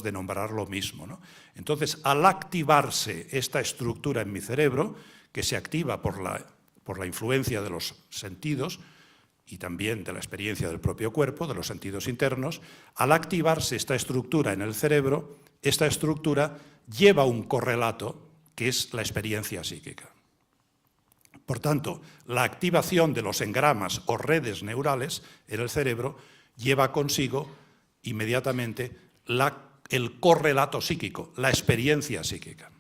de nombrar lo mismo, ¿no? Entonces, al activarse esta estructura en mi cerebro, que se activa por la influencia de los sentidos y también de la experiencia del propio cuerpo, de los sentidos internos, al activarse esta estructura en el cerebro, esta estructura lleva un correlato que es la experiencia psíquica. Por tanto, la activación de los engramas o redes neurales en el cerebro lleva consigo inmediatamente el correlato psíquico, la experiencia psíquica.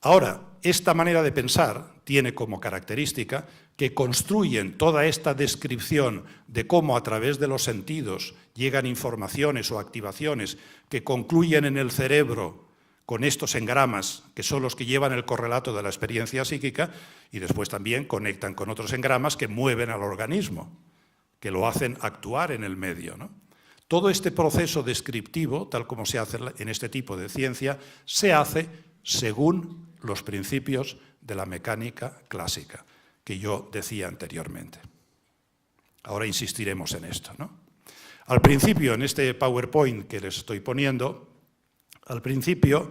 Ahora, esta manera de pensar tiene como característica que construyen toda esta descripción de cómo a través de los sentidos llegan informaciones o activaciones que concluyen en el cerebro con estos engramas, que son los que llevan el correlato de la experiencia psíquica, y después también conectan con otros engramas que mueven al organismo, que lo hacen actuar en el medio, ¿no? Todo este proceso descriptivo, tal como se hace en este tipo de ciencia, se hace según los principios de la mecánica clásica, que yo decía anteriormente. Ahora insistiremos en esto, ¿no? Al principio, en este PowerPoint que les estoy poniendo, al principio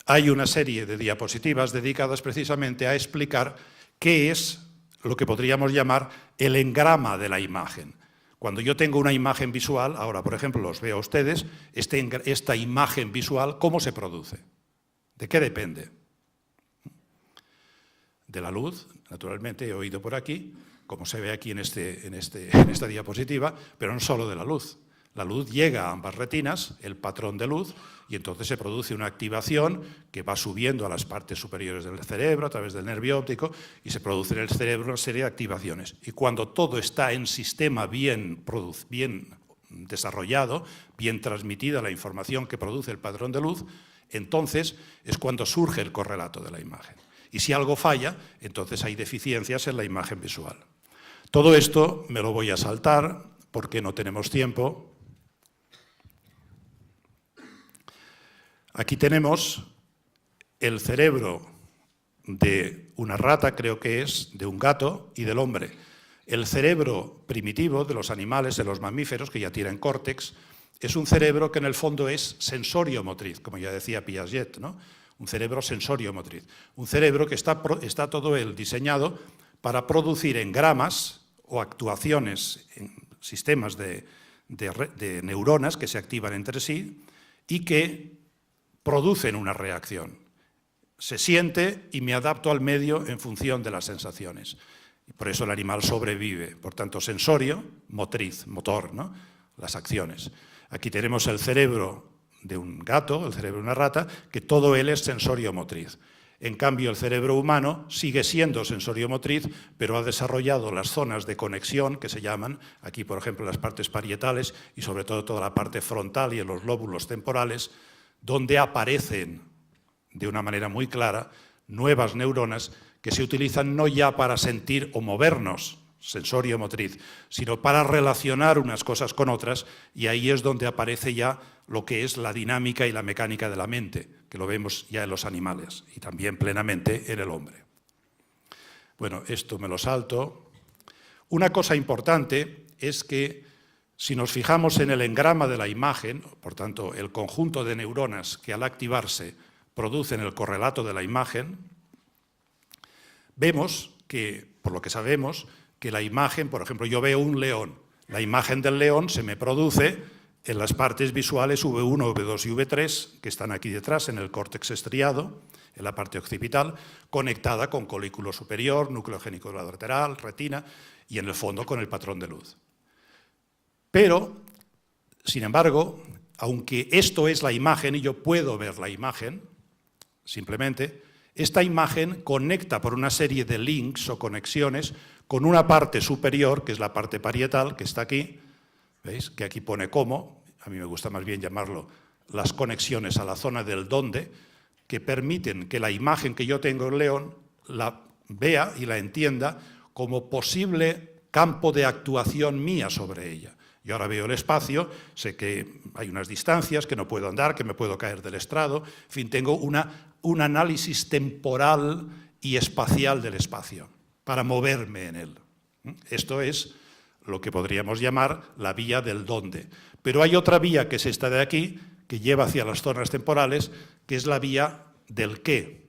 hay una serie de diapositivas dedicadas precisamente a explicar qué es lo que podríamos llamar el engrama de la imagen. Cuando yo tengo una imagen visual, ahora por ejemplo los veo a ustedes, esta imagen visual, ¿cómo se produce? ¿De qué depende? De la luz, naturalmente, he oído por aquí, como se ve aquí en esta diapositiva, pero no solo de la luz. La luz llega a ambas retinas, el patrón de luz, y entonces se produce una activación que va subiendo a las partes superiores del cerebro a través del nervio óptico y se produce en el cerebro una serie de activaciones. Y cuando todo está en sistema bien desarrollado, bien transmitida la información que produce el patrón de luz, entonces es cuando surge el correlato de la imagen. Y si algo falla, entonces hay deficiencias en la imagen visual. Todo esto me lo voy a saltar porque no tenemos tiempo. Aquí tenemos el cerebro de una rata, creo que es, de un gato y del hombre. El cerebro primitivo de los animales, de los mamíferos, que ya tienen córtex, es un cerebro que en el fondo es sensorio-motriz, como ya decía Piaget, ¿no? Un cerebro sensorio-motriz. Un cerebro que está todo él diseñado para producir engramas o actuaciones en sistemas de neuronas que se activan entre sí y que producen una reacción. Se siente y me adapto al medio en función de las sensaciones. Y por eso el animal sobrevive. Por tanto, sensorio, motriz, motor, ¿no? Las acciones. Aquí tenemos el cerebro de un gato, el cerebro de una rata, que todo él es sensorio-motriz. En cambio, el cerebro humano sigue siendo sensorio-motriz, pero ha desarrollado las zonas de conexión, que se llaman, aquí por ejemplo las partes parietales y sobre todo toda la parte frontal y en los lóbulos temporales, donde aparecen de una manera muy clara nuevas neuronas que se utilizan no ya para sentir o movernos, sensorio-motriz, sino para relacionar unas cosas con otras, y ahí es donde aparece ya lo que es la dinámica y la mecánica de la mente, que lo vemos ya en los animales y también plenamente en el hombre. Bueno, esto me lo salto. Una cosa importante es que si nos fijamos en el engrama de la imagen, por tanto, el conjunto de neuronas que al activarse producen el correlato de la imagen, vemos que, por lo que sabemos, que la imagen, por ejemplo, yo veo un león, la imagen del león se me produce en las partes visuales V1, V2 y V3, que están aquí detrás, en el córtex estriado, en la parte occipital, conectada con colículo superior, núcleo genicular lateral, retina, y en el fondo con el patrón de luz. Pero, sin embargo, aunque esto es la imagen y yo puedo ver la imagen, simplemente, esta imagen conecta por una serie de links o conexiones con una parte superior, que es la parte parietal, que está aquí, ¿veis? Que aquí pone cómo, a mí me gusta más bien llamarlo las conexiones a la zona del dónde, que permiten que la imagen que yo tengo en león la vea y la entienda como posible campo de actuación mía sobre ella. Yo ahora veo el espacio, sé que hay unas distancias, que no puedo andar, que me puedo caer del estrado, en fin, tengo un análisis temporal y espacial del espacio para moverme en él. Esto es lo que podríamos llamar la vía del dónde. Pero hay otra vía, que es esta de aquí, que lleva hacia las zonas temporales, que es la vía del qué,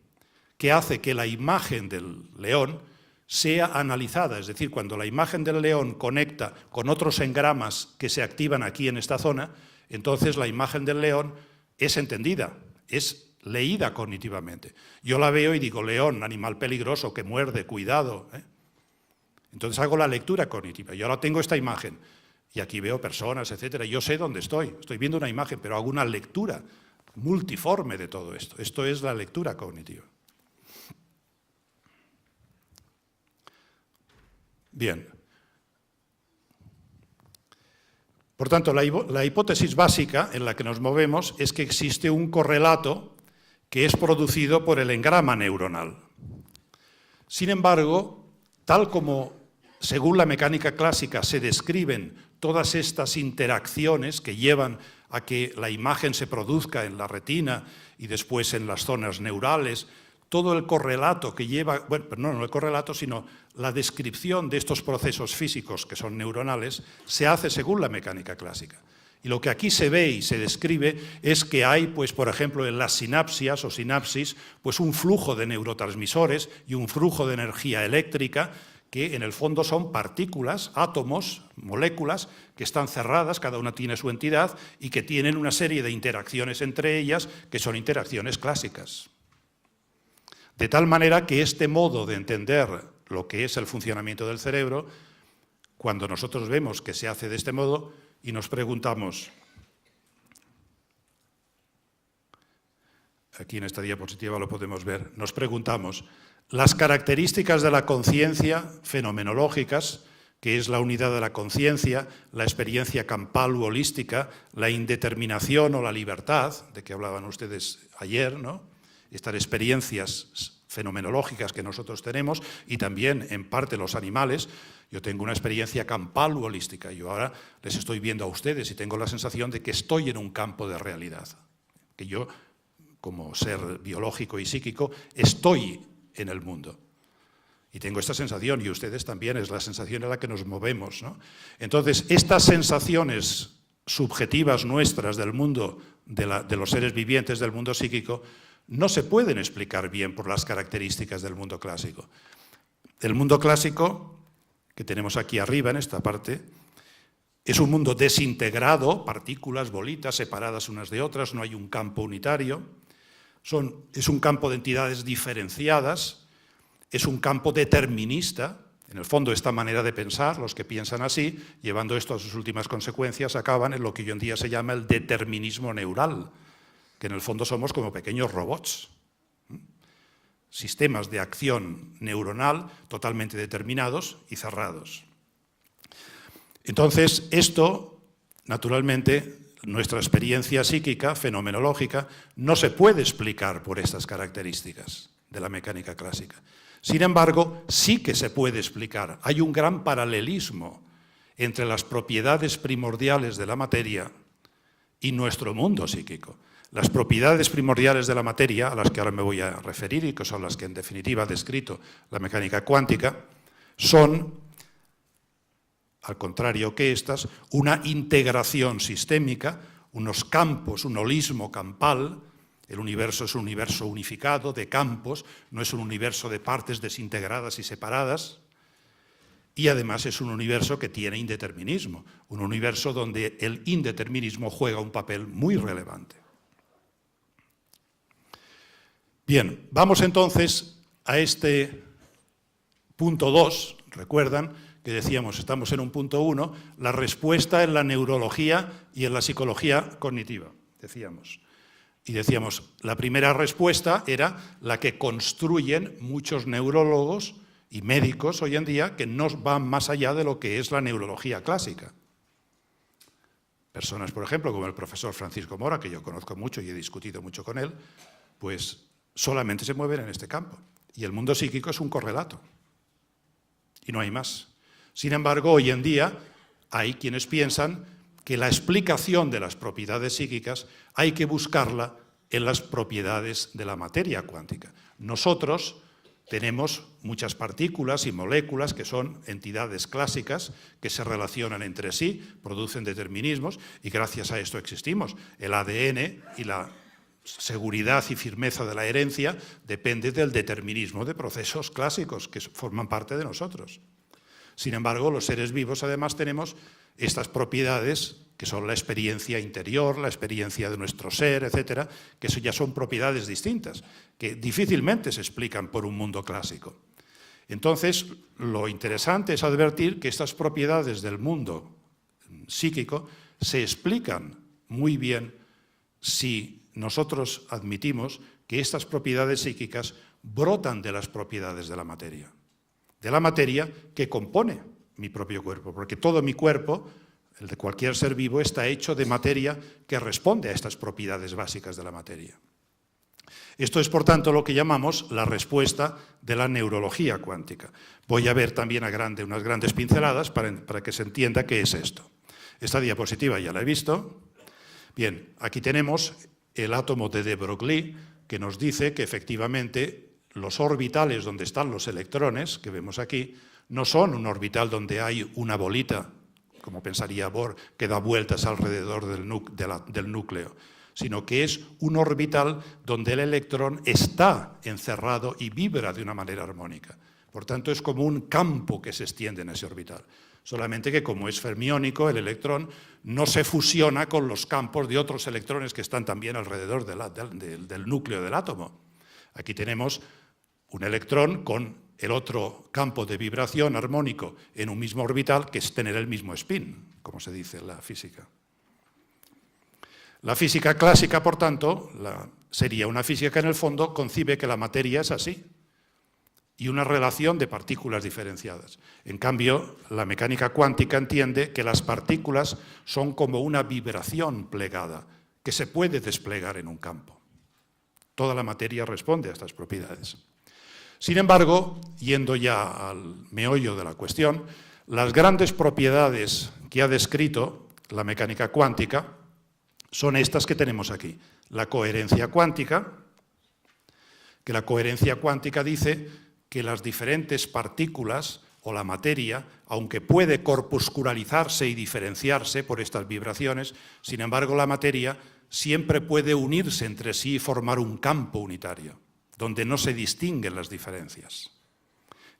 que hace que la imagen del león sea analizada. Es decir, cuando la imagen del león conecta con otros engramas que se activan aquí en esta zona, entonces la imagen del león es entendida, es leída cognitivamente. Yo la veo y digo, león, animal peligroso, que muerde, cuidado. Entonces hago la lectura cognitiva. Yo ahora tengo esta imagen y aquí veo personas, etcétera. Yo sé dónde estoy viendo una imagen, pero hago una lectura multiforme de todo esto. Esto es la lectura cognitiva. Bien. Por tanto, la hipótesis básica en la que nos movemos es que existe un correlato que es producido por el engrama neuronal. Sin embargo, tal como según la mecánica clásica se describen todas estas interacciones que llevan a que la imagen se produzca en la retina y después en las zonas neurales, todo el correlato que lleva, bueno, no el correlato, sino la descripción de estos procesos físicos que son neuronales, se hace según la mecánica clásica. Y lo que aquí se ve y se describe es que hay, pues, por ejemplo, en las sinapsias o sinapsis, pues un flujo de neurotransmisores y un flujo de energía eléctrica que en el fondo son partículas, átomos, moléculas, que están cerradas, cada una tiene su entidad y que tienen una serie de interacciones entre ellas que son interacciones clásicas. De tal manera que este modo de entender lo que es el funcionamiento del cerebro, cuando nosotros vemos que se hace de este modo y nos preguntamos, aquí en esta diapositiva lo podemos ver, nos preguntamos, las características de la conciencia fenomenológicas, que es la unidad de la conciencia, la experiencia campal u holística, la indeterminación o la libertad, de que hablaban ustedes ayer, ¿no? Estas experiencias fenomenológicas que nosotros tenemos y también en parte los animales. Yo tengo una experiencia campal u holística. Yo ahora les estoy viendo a ustedes y tengo la sensación de que estoy en un campo de realidad, que yo, como ser biológico y psíquico, estoy en el mundo. Y tengo esta sensación, y ustedes también, es la sensación en la que nos movemos, ¿no? Entonces, estas sensaciones subjetivas nuestras del mundo, de los seres vivientes del mundo psíquico, no se pueden explicar bien por las características del mundo clásico. El mundo clásico, que tenemos aquí arriba en esta parte, es un mundo desintegrado, partículas, bolitas, separadas unas de otras, no hay un campo unitario. Es un campo de entidades diferenciadas, es un campo determinista. En el fondo, esta manera de pensar, los que piensan así, llevando esto a sus últimas consecuencias, acaban en lo que hoy en día se llama el determinismo neural, que en el fondo somos como pequeños robots, sistemas de acción neuronal totalmente determinados y cerrados. Entonces, esto, naturalmente, nuestra experiencia psíquica, fenomenológica, no se puede explicar por estas características de la mecánica clásica. Sin embargo, sí que se puede explicar. Hay un gran paralelismo entre las propiedades primordiales de la materia y nuestro mundo psíquico. Las propiedades primordiales de la materia, a las que ahora me voy a referir y que son las que en definitiva ha descrito la mecánica cuántica, son, al contrario que estas, una integración sistémica, unos campos, un holismo campal. El universo es un universo unificado de campos, no es un universo de partes desintegradas y separadas, y además es un universo que tiene indeterminismo, un universo donde el indeterminismo juega un papel muy relevante. Bien, vamos entonces a este punto 2, recuerdan que decíamos, estamos en un punto 1, la respuesta en la neurología y en la psicología cognitiva, decíamos. Y decíamos, la primera respuesta era la que construyen muchos neurólogos y médicos hoy en día que no van más allá de lo que es la neurología clásica. Personas, por ejemplo, como el profesor Francisco Mora, que yo conozco mucho y he discutido mucho con él, pues solamente se mueven en este campo. Y el mundo psíquico es un correlato. Y no hay más. Sin embargo, hoy en día hay quienes piensan que la explicación de las propiedades psíquicas hay que buscarla en las propiedades de la materia cuántica. Nosotros tenemos muchas partículas y moléculas que son entidades clásicas que se relacionan entre sí, producen determinismos y gracias a esto existimos. El ADN y la seguridad y firmeza de la herencia depende del determinismo de procesos clásicos que forman parte de nosotros. Sin embargo, los seres vivos además tenemos estas propiedades que son la experiencia interior, la experiencia de nuestro ser, etcétera, que eso ya son propiedades distintas, que difícilmente se explican por un mundo clásico. Entonces, lo interesante es advertir que estas propiedades del mundo psíquico se explican muy bien si nosotros admitimos que estas propiedades psíquicas brotan de las propiedades de la materia que compone mi propio cuerpo, porque todo mi cuerpo, el de cualquier ser vivo, está hecho de materia que responde a estas propiedades básicas de la materia. Esto es, por tanto, lo que llamamos la respuesta de la neurología cuántica. Voy a ver también unas grandes pinceladas para que se entienda qué es esto. Esta diapositiva ya la he visto. Bien, aquí tenemos el átomo de de Broglie, que nos dice que efectivamente los orbitales donde están los electrones, que vemos aquí, no son un orbital donde hay una bolita, como pensaría Bohr, que da vueltas alrededor del núcleo, sino que es un orbital donde el electrón está encerrado y vibra de una manera armónica. Por tanto, es como un campo que se extiende en ese orbital. Solamente que, como es fermiónico, el electrón no se fusiona con los campos de otros electrones que están también alrededor del núcleo del átomo. Aquí tenemos un electrón con el otro campo de vibración armónico en un mismo orbital, que es tener el mismo spin, como se dice en la física. La física clásica, por tanto, sería una física que en el fondo concibe que la materia es así, y una relación de partículas diferenciadas. En cambio, la mecánica cuántica entiende que las partículas son como una vibración plegada, que se puede desplegar en un campo. Toda la materia responde a estas propiedades. Sin embargo, yendo ya al meollo de la cuestión, las grandes propiedades que ha descrito la mecánica cuántica son estas que tenemos aquí. La coherencia cuántica, que la coherencia cuántica dice que las diferentes partículas o la materia, aunque puede corpuscularizarse y diferenciarse por estas vibraciones, sin embargo la materia siempre puede unirse entre sí y formar un campo unitario, donde no se distinguen las diferencias.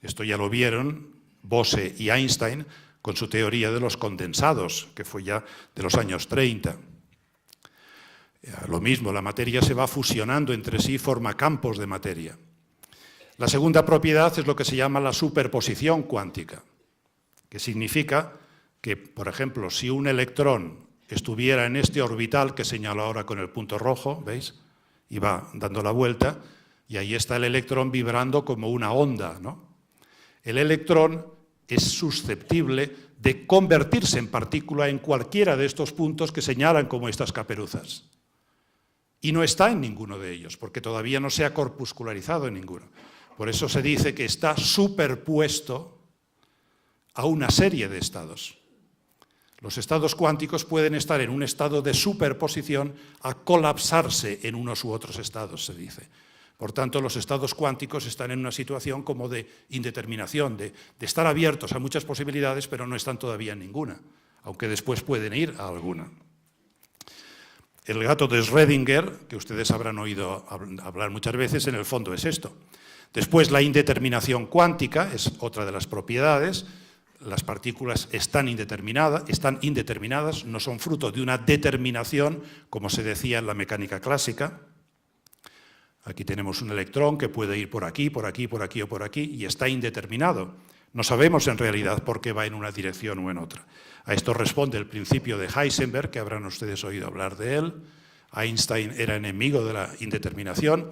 Esto ya lo vieron Bose y Einstein con su teoría de los condensados, que fue ya de los años 30. Lo mismo, la materia se va fusionando entre sí y forma campos de materia. La segunda propiedad es lo que se llama la superposición cuántica, que significa que, por ejemplo, si un electrón estuviera en este orbital que señalo ahora con el punto rojo, ¿veis? Y va dando la vuelta, y ahí está el electrón vibrando como una onda, ¿no? El electrón es susceptible de convertirse en partícula en cualquiera de estos puntos que señalan como estas caperuzas. Y no está en ninguno de ellos, porque todavía no se ha corpuscularizado en ninguno. Por eso se dice que está superpuesto a una serie de estados. Los estados cuánticos pueden estar en un estado de superposición a colapsarse en unos u otros estados, se dice. Por tanto, los estados cuánticos están en una situación como de indeterminación, de estar abiertos a muchas posibilidades, pero no están todavía en ninguna, aunque después pueden ir a alguna. El gato de Schrödinger, que ustedes habrán oído hablar muchas veces, en el fondo es esto. Después, la indeterminación cuántica es otra de las propiedades. Las partículas están indeterminadas, no son fruto de una determinación, como se decía en la mecánica clásica. Aquí tenemos un electrón que puede ir por aquí, por aquí, por aquí o por aquí, y está indeterminado. No sabemos en realidad por qué va en una dirección o en otra. A esto responde el principio de Heisenberg, que habrán ustedes oído hablar de él. Einstein era enemigo de la indeterminación.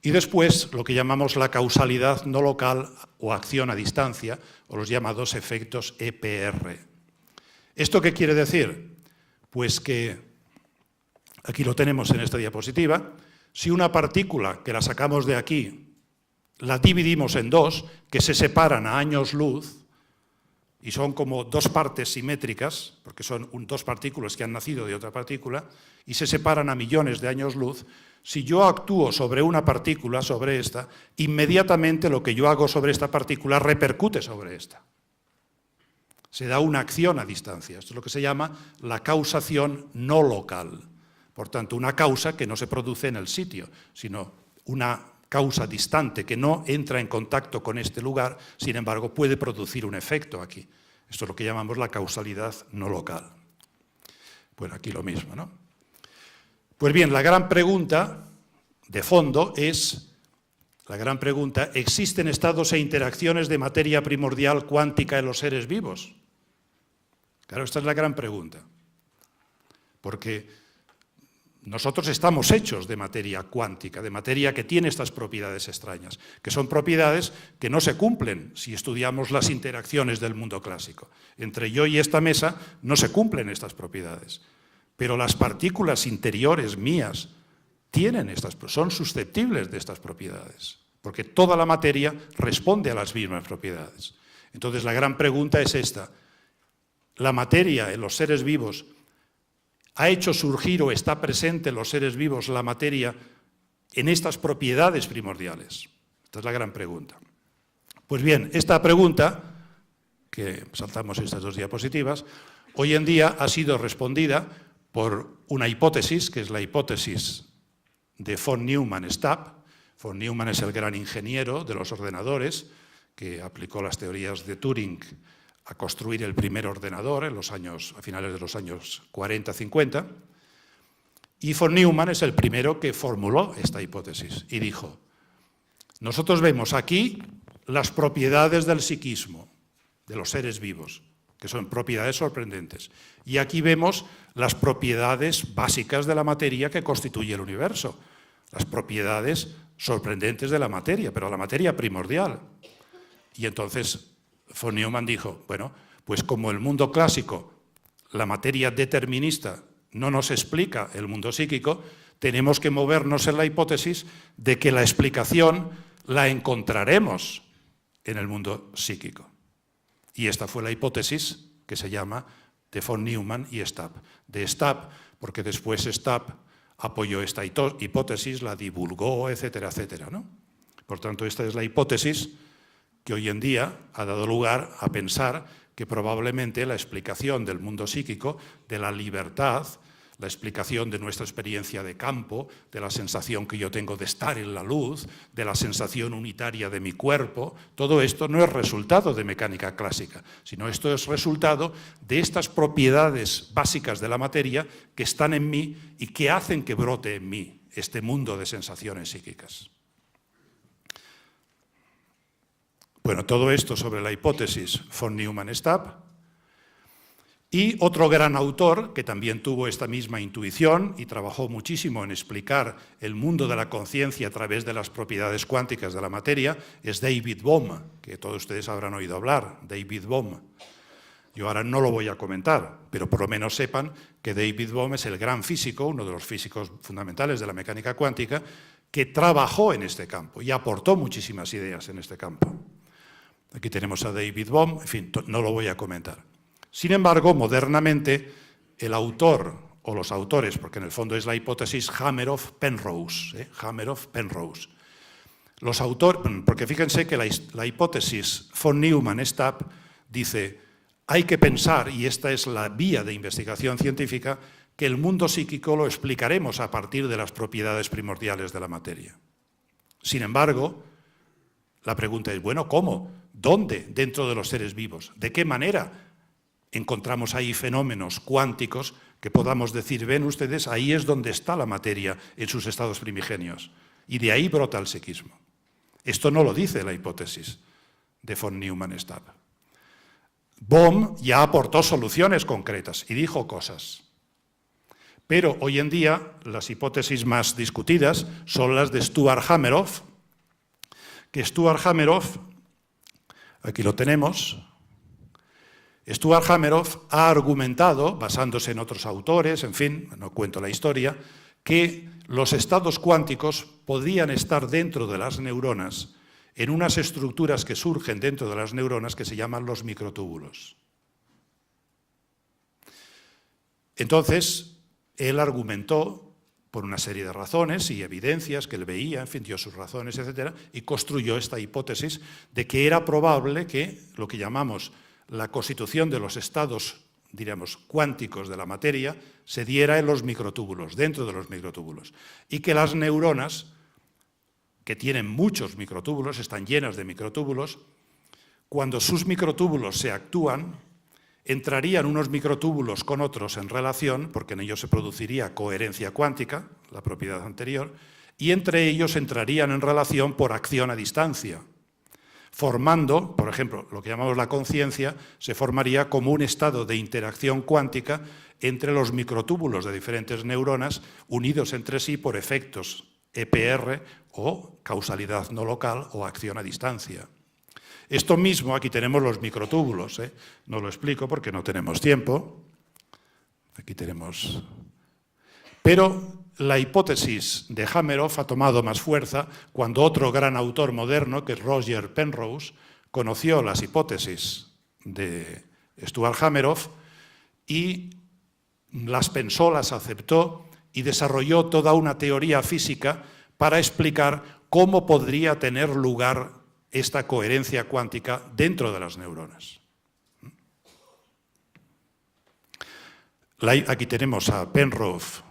Y después, lo que llamamos la causalidad no local o acción a distancia, o los llamados efectos EPR. ¿Esto qué quiere decir? Pues que, aquí lo tenemos en esta diapositiva, si una partícula que la sacamos de aquí, la dividimos en dos, que se separan a años luz, y son como dos partes simétricas, porque son dos partículas que han nacido de otra partícula, y se separan a millones de años luz, Si yo actúo sobre una partícula, sobre esta, inmediatamente lo que yo hago sobre esta partícula repercute sobre esta. Se da una acción a distancia. Esto es lo que se llama la causación no local. Por tanto, una causa que no se produce en el sitio, sino una causa distante que no entra en contacto con este lugar, sin embargo, puede producir un efecto aquí. Esto es lo que llamamos la causalidad no local. Bueno, aquí lo mismo, ¿no? Pues bien, la gran pregunta de fondo es, ¿existen estados e interacciones de materia primordial cuántica en los seres vivos? Claro, esta es la gran pregunta. Porque nosotros estamos hechos de materia cuántica, de materia que tiene estas propiedades extrañas, que son propiedades que no se cumplen si estudiamos las interacciones del mundo clásico. Entre yo y esta mesa no se cumplen estas propiedades, pero las partículas interiores mías son susceptibles de estas propiedades, porque toda la materia responde a las mismas propiedades. Entonces la gran pregunta es esta: ¿la materia en los seres vivos ha hecho surgir o está presente en los seres vivos la materia en estas propiedades primordiales? Esta es la gran pregunta. Pues bien, esta pregunta, que saltamos estas dos diapositivas, hoy en día ha sido respondida por una hipótesis, que es la hipótesis de von Neumann-Stabbe. Von Neumann es el gran ingeniero de los ordenadores, que aplicó las teorías de Turing a construir el primer ordenador a finales de los años 40-50, y von Neumann es el primero que formuló esta hipótesis y dijo: nosotros vemos aquí las propiedades del psiquismo de los seres vivos, que son propiedades sorprendentes, y aquí vemos las propiedades básicas de la materia que constituye el universo, las propiedades sorprendentes de la materia, pero la materia primordial. Y entonces von Neumann dijo, bueno, pues como el mundo clásico, la materia determinista, no nos explica el mundo psíquico, tenemos que movernos en la hipótesis de que la explicación la encontraremos en el mundo psíquico. Y esta fue la hipótesis que se llama de von Neumann y Stabbe. De Stabbe, porque después Stabbe apoyó esta hipótesis, la divulgó, etcétera, etcétera, ¿no? Por tanto, esta es la hipótesis que hoy en día ha dado lugar a pensar que probablemente la explicación del mundo psíquico, de la libertad, la explicación de nuestra experiencia de campo, de la sensación que yo tengo de estar en la luz, de la sensación unitaria de mi cuerpo, todo esto no es resultado de mecánica clásica, sino esto es resultado de estas propiedades básicas de la materia que están en mí y que hacen que brote en mí este mundo de sensaciones psíquicas. Bueno, todo esto sobre la hipótesis von Neumann-Stabbe. Y otro gran autor que también tuvo esta misma intuición y trabajó muchísimo en explicar el mundo de la conciencia a través de las propiedades cuánticas de la materia es David Bohm, que todos ustedes habrán oído hablar, David Bohm. Yo ahora no lo voy a comentar, pero por lo menos sepan que David Bohm es el gran físico, uno de los físicos fundamentales de la mecánica cuántica, que trabajó en este campo y aportó muchísimas ideas en este campo. Aquí tenemos a David Bohm, en fin, no lo voy a comentar. Sin embargo, modernamente, el autor, o los autores, porque en el fondo es la hipótesis Hameroff-Penrose, Hameroff-Penrose. Los autores, porque fíjense que la hipótesis von Neumann-Stabbe dice, hay que pensar, y esta es la vía de investigación científica, que el mundo psíquico lo explicaremos a partir de las propiedades primordiales de la materia. Sin embargo, la pregunta es, bueno, ¿cómo? ¿Dónde dentro de los seres vivos? ¿De qué manera encontramos ahí fenómenos cuánticos que podamos decir, ven ustedes, ahí es donde está la materia en sus estados primigenios? Y de ahí brota el psiquismo. Esto no lo dice la hipótesis de von Neumann-Stabbe. Bohm ya aportó soluciones concretas y dijo cosas. Pero hoy en día las hipótesis más discutidas son las de Stuart Hameroff, que Stuart Hameroff, aquí lo tenemos, Stuart Hameroff ha argumentado, basándose en otros autores, en fin, no cuento la historia, que los estados cuánticos podrían estar dentro de las neuronas en unas estructuras que surgen dentro de las neuronas que se llaman los microtúbulos. Entonces, él argumentó por una serie de razones y evidencias que él veía, en fin, dio sus razones, etc., y construyó esta hipótesis de que era probable que lo que llamamos la constitución de los estados, diríamos, cuánticos de la materia, se diera en los microtúbulos, dentro de los microtúbulos, y que las neuronas, que tienen muchos microtúbulos, están llenas de microtúbulos, cuando sus microtúbulos se actúan, entrarían unos microtúbulos con otros en relación, porque en ellos se produciría coherencia cuántica, la propiedad anterior, y entre ellos entrarían en relación por acción a distancia, formando, por ejemplo, lo que llamamos la conciencia, se formaría como un estado de interacción cuántica entre los microtúbulos de diferentes neuronas unidos entre sí por efectos EPR o causalidad no local o acción a distancia. Esto mismo, aquí tenemos los microtúbulos, no lo explico porque no tenemos tiempo. Aquí tenemos... Pero la hipótesis de Hameroff ha tomado más fuerza cuando otro gran autor moderno, que es Roger Penrose, conoció las hipótesis de Stuart Hameroff y las pensó, las aceptó y desarrolló toda una teoría física para explicar cómo podría tener lugar esta coherencia cuántica dentro de las neuronas. Aquí tenemos a Penrose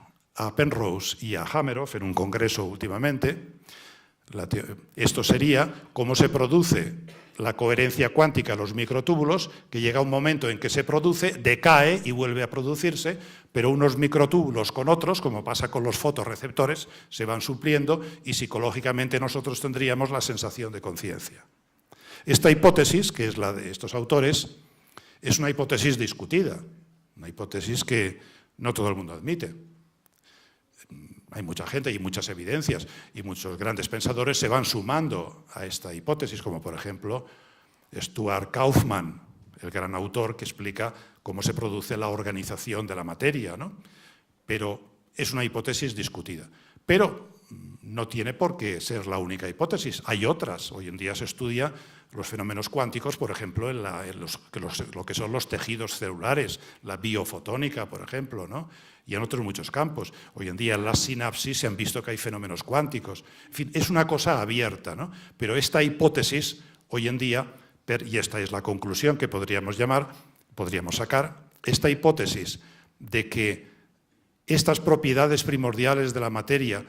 y a Hameroff en un congreso últimamente. Esto sería cómo se produce la coherencia cuántica en los microtúbulos, que llega un momento en que se produce, decae y vuelve a producirse, pero unos microtúbulos con otros, como pasa con los fotorreceptores, se van supliendo y psicológicamente nosotros tendríamos la sensación de conciencia. Esta hipótesis, que es la de estos autores, es una hipótesis discutida, una hipótesis que no todo el mundo admite. Hay mucha gente y muchas evidencias y muchos grandes pensadores se van sumando a esta hipótesis, como por ejemplo Stuart Kauffman, el gran autor que explica cómo se produce la organización de la materia, ¿no? Pero es una hipótesis discutida. Pero no tiene por qué ser la única hipótesis. Hay otras. Hoy en día se estudia los fenómenos cuánticos, por ejemplo, en lo que son los tejidos celulares, la biofotónica, por ejemplo, ¿no? Y en otros muchos campos. Hoy en día en las sinapsis se han visto que hay fenómenos cuánticos. En fin, es una cosa abierta, ¿no? Pero esta hipótesis, hoy en día, y esta es la conclusión que podríamos sacar, esta hipótesis de que estas propiedades primordiales de la materia,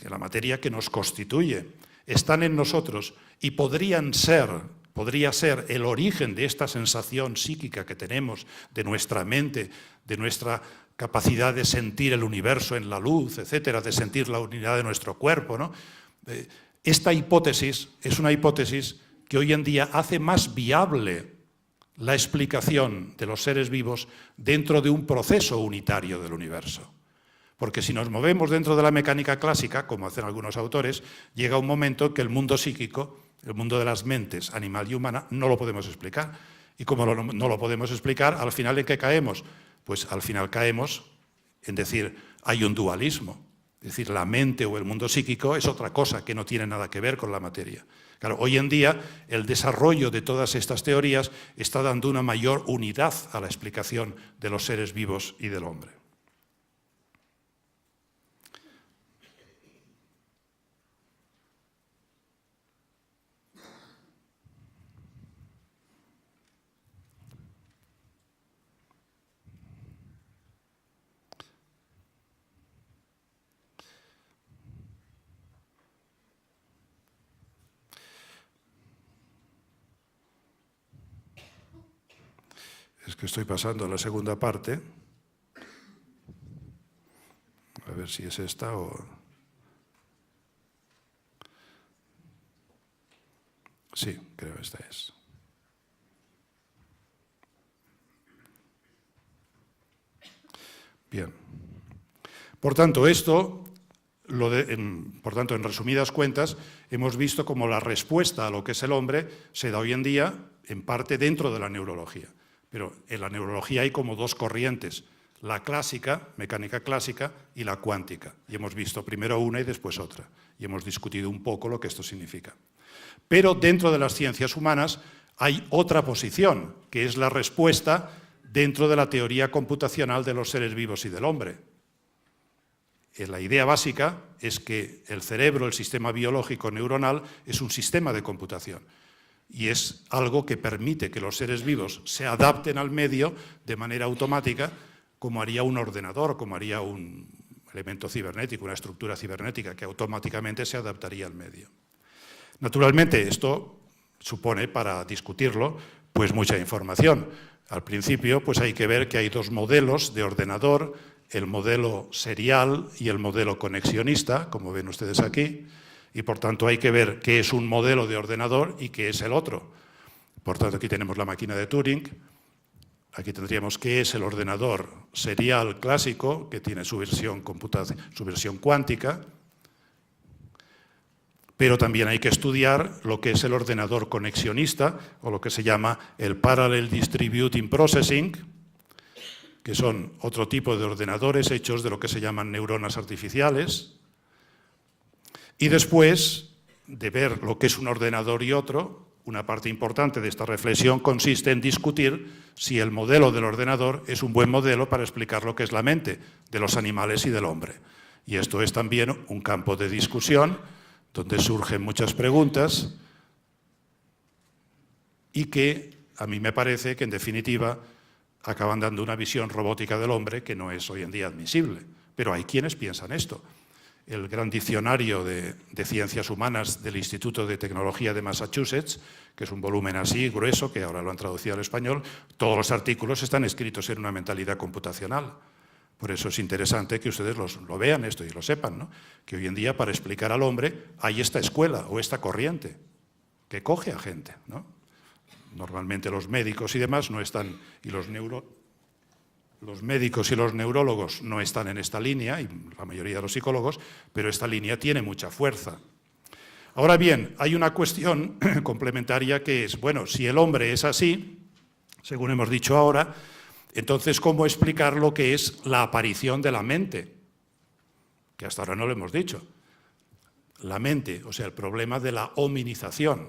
la materia que nos constituye, están en nosotros y podría ser el origen de esta sensación psíquica que tenemos de nuestra mente, de nuestra capacidad de sentir el universo en la luz, etcétera, de sentir la unidad de nuestro cuerpo, ¿no? Esta hipótesis es una hipótesis que hoy en día hace más viable la explicación de los seres vivos dentro de un proceso unitario del universo. Porque si nos movemos dentro de la mecánica clásica, como hacen algunos autores, llega un momento en que el mundo psíquico, el mundo de las mentes animal y humana, no lo podemos explicar. Y como no lo podemos explicar, al final ¿en qué caemos? Pues al final caemos en decir, hay un dualismo. Es decir, la mente o el mundo psíquico es otra cosa que no tiene nada que ver con la materia. Claro, hoy en día el desarrollo de todas estas teorías está dando una mayor unidad a la explicación de los seres vivos y del hombre. Es que estoy pasando a la segunda parte. A ver si es esta o... Sí, creo que esta es. Bien. Por tanto, en resumidas cuentas, hemos visto cómo la respuesta a lo que es el hombre se da hoy en día, en parte, dentro de la neurología. Pero en la neurología hay como dos corrientes, la clásica, mecánica clásica, y la cuántica. Y hemos visto primero una y después otra. Y hemos discutido un poco lo que esto significa. Pero dentro de las ciencias humanas hay otra posición, que es la respuesta dentro de la teoría computacional de los seres vivos y del hombre. la idea básica es que el cerebro, el sistema biológico neuronal, es un sistema de computación y es algo que permite que los seres vivos se adapten al medio de manera automática, como haría un ordenador, como haría un elemento cibernético, una estructura cibernética que automáticamente se adaptaría al medio. Naturalmente, esto supone, para discutirlo, pues mucha información. Al principio, pues hay que ver que hay dos modelos de ordenador, el modelo serial y el modelo conexionista, como ven ustedes aquí, y por tanto hay que ver qué es un modelo de ordenador y qué es el otro. Por tanto, aquí tenemos la máquina de Turing, aquí tendríamos qué es el ordenador serial clásico, que tiene su versión cuántica, pero también hay que estudiar lo que es el ordenador conexionista, o lo que se llama el Parallel Distributed Processing, que son otro tipo de ordenadores hechos de lo que se llaman neuronas artificiales. Y después de ver lo que es un ordenador y otro, una parte importante de esta reflexión consiste en discutir si el modelo del ordenador es un buen modelo para explicar lo que es la mente de los animales y del hombre. Y esto es también un campo de discusión donde surgen muchas preguntas y que a mí me parece que, en definitiva, acaban dando una visión robótica del hombre que no es hoy en día admisible. Pero hay quienes piensan esto. El gran diccionario de ciencias humanas del Instituto de Tecnología de Massachusetts, que es un volumen así grueso, que ahora lo han traducido al español, todos los artículos están escritos en una mentalidad computacional. Por eso es interesante que ustedes lo vean esto y lo sepan, ¿no? Que hoy en día, para explicar al hombre, hay esta escuela o esta corriente que coge a gente, ¿no? Normalmente los médicos y demás no están, y los médicos y los neurólogos no están en esta línea, y la mayoría de los psicólogos, pero esta línea tiene mucha fuerza. Ahora bien, hay una cuestión complementaria que es, bueno, si el hombre es así, según hemos dicho ahora, entonces, ¿cómo explicar lo que es la aparición de la mente? Que hasta ahora no lo hemos dicho. La mente, o sea, el problema de la hominización.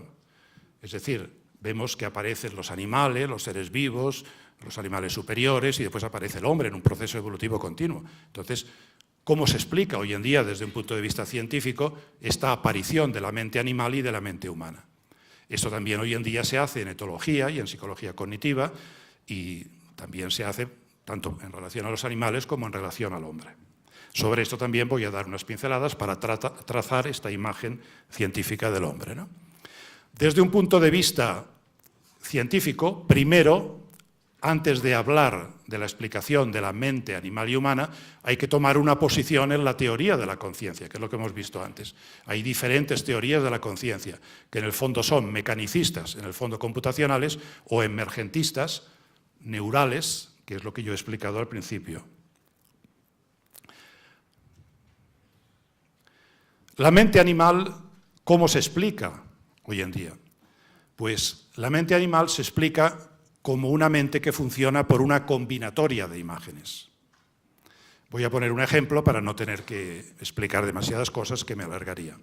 Es decir, vemos que aparecen los animales, los seres vivos, los animales superiores, y después aparece el hombre en un proceso evolutivo continuo. Entonces, ¿cómo se explica hoy en día, desde un punto de vista científico, esta aparición de la mente animal y de la mente humana? Esto también hoy en día se hace en etología y en psicología cognitiva, y también se hace tanto en relación a los animales como en relación al hombre. Sobre esto también voy a dar unas pinceladas para trazar esta imagen científica del hombre, ¿no? Desde un punto de vista científico, primero, antes de hablar de la explicación de la mente animal y humana, hay que tomar una posición en la teoría de la conciencia, que es lo que hemos visto antes. Hay diferentes teorías de la conciencia, que en el fondo son mecanicistas, en el fondo computacionales, o emergentistas, neurales, que es lo que yo he explicado al principio. La mente animal, ¿cómo se explica hoy en día? Pues la mente animal se explica como una mente que funciona por una combinatoria de imágenes. Voy a poner un ejemplo para no tener que explicar demasiadas cosas que me alargaría.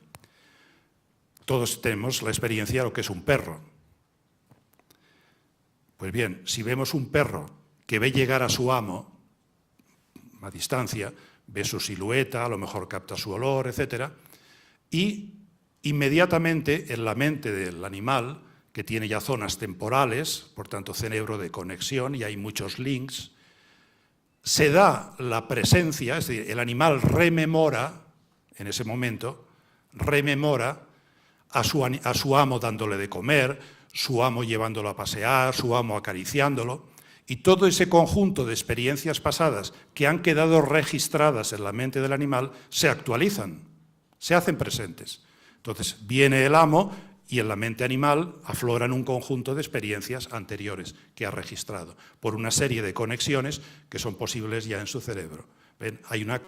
Todos tenemos la experiencia de lo que es un perro. Pues bien, si vemos un perro que ve llegar a su amo a distancia, ve su silueta, a lo mejor capta su olor, etc., y inmediatamente en la mente del animal, que tiene ya zonas temporales, por tanto cerebro de conexión, y hay muchos links, se da la presencia, es decir, el animal rememora, en ese momento, rememora a su amo dándole de comer, su amo llevándolo a pasear, su amo acariciándolo, y todo ese conjunto de experiencias pasadas que han quedado registradas en la mente del animal se actualizan, se hacen presentes. Entonces viene el amo y en la mente animal afloran un conjunto de experiencias anteriores que ha registrado por una serie de conexiones que son posibles ya en su cerebro. ¿Ven? Hay una